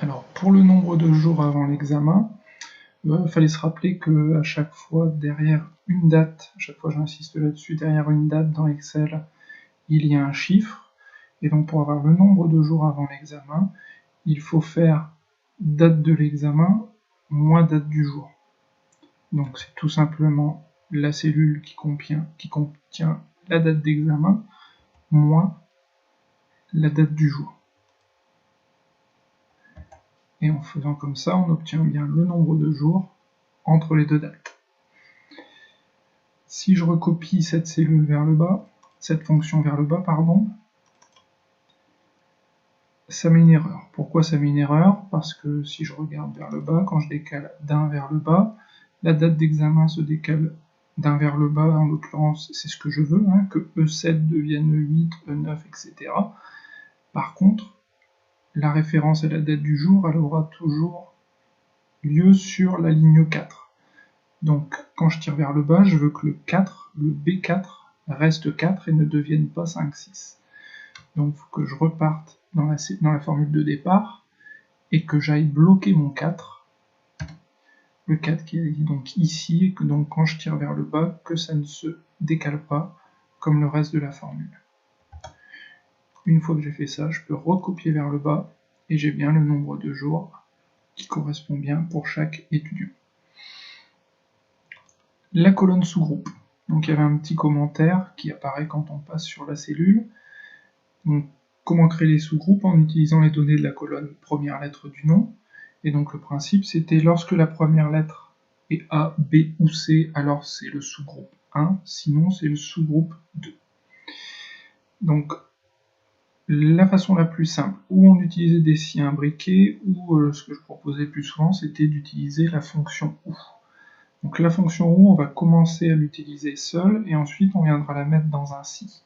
Alors, pour le nombre de jours avant l'examen, il fallait se rappeler qu'à chaque fois, derrière une date, à chaque fois j'insiste là-dessus, derrière une date dans Excel, il y a un chiffre, et donc pour avoir le nombre de jours avant l'examen, il faut faire date de l'examen moins date du jour. Donc c'est tout simplement la cellule qui contient la date d'examen moins la date du jour. Et en faisant comme ça, on obtient bien le nombre de jours entre les deux dates. Si je recopie cette cellule vers le bas, cette fonction vers le bas, pardon, ça met une erreur. Pourquoi ça met une erreur? Parce que si je regarde vers le bas, quand je décale d'un vers le bas, la date d'examen se décale d'un vers le bas, en l'occurrence c'est ce que je veux, que E7 devienne E8, E9, etc. Par contre, la référence à la date du jour, elle aura toujours lieu sur la ligne 4. Donc quand je tire vers le bas, je veux que le 4, le B4, reste 4 et ne devienne pas 5, 6. Donc il faut que je reparte dans la formule de départ et que j'aille bloquer mon 4, le 4 qui est donc ici, et que donc quand je tire vers le bas, que ça ne se décale pas comme le reste de la formule. Une fois que j'ai fait ça, je peux recopier vers le bas et j'ai bien le nombre de jours qui correspond bien pour chaque étudiant. La colonne sous-groupe. Donc il y avait un petit commentaire qui apparaît quand on passe sur la cellule. Donc, comment créer les sous-groupes en utilisant les données de la colonne première lettre du nom. Et donc le principe c'était lorsque la première lettre est A, B ou C, alors c'est le sous-groupe 1, sinon c'est le sous-groupe 2. Donc la façon la plus simple, où on utilisait des si imbriqués, ou ce que je proposais plus souvent, c'était d'utiliser la fonction OU. Donc la fonction OU, on va commencer à l'utiliser seule, et ensuite on viendra la mettre dans un si.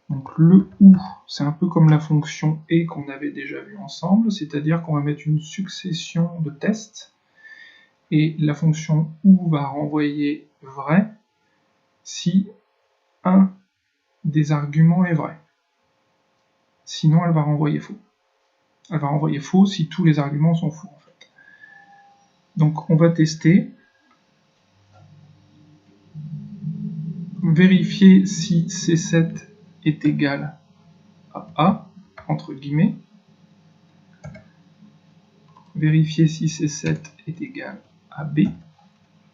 Donc le OU, c'est un peu comme la fonction et qu'on avait déjà vu ensemble, c'est-à-dire qu'on va mettre une succession de tests, et la fonction OU va renvoyer vrai si un des arguments est vrai. Sinon, elle va renvoyer faux. Elle va renvoyer faux si tous les arguments sont faux, en fait. Donc on va tester, vérifier si C7 est égal à A, entre guillemets, vérifier si C7 est égal à B,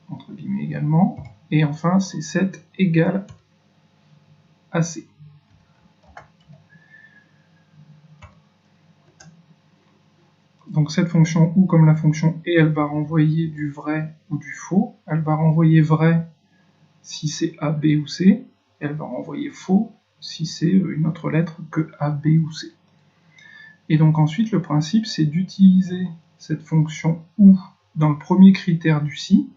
entre guillemets également, et enfin C7 égale à C. Donc cette fonction OU comme la fonction et, elle va renvoyer du vrai ou du faux. Elle va renvoyer vrai si c'est A, B ou C, et elle va renvoyer faux si c'est une autre lettre que A, B ou C. Et donc ensuite le principe c'est d'utiliser cette fonction OU dans le premier critère du si,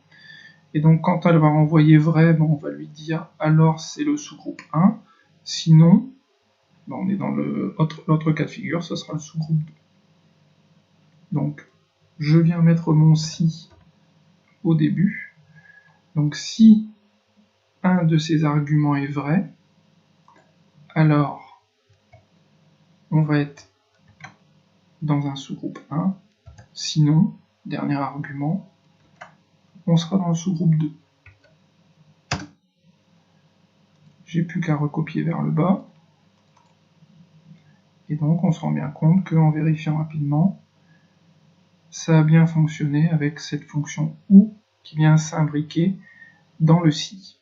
et donc quand elle va renvoyer vrai, on va lui dire alors c'est le sous-groupe 1, sinon, on est dans l'autre cas de figure, ce sera le sous-groupe 2. Donc je viens mettre mon si au début, donc si un de ces arguments est vrai, alors on va être dans un sous-groupe 1, sinon, dernier argument, on sera dans le sous-groupe 2. J'ai plus qu'à recopier vers le bas, et donc on se rend bien compte qu'en vérifiant rapidement, ça a bien fonctionné avec cette fonction OU qui vient s'imbriquer dans le si.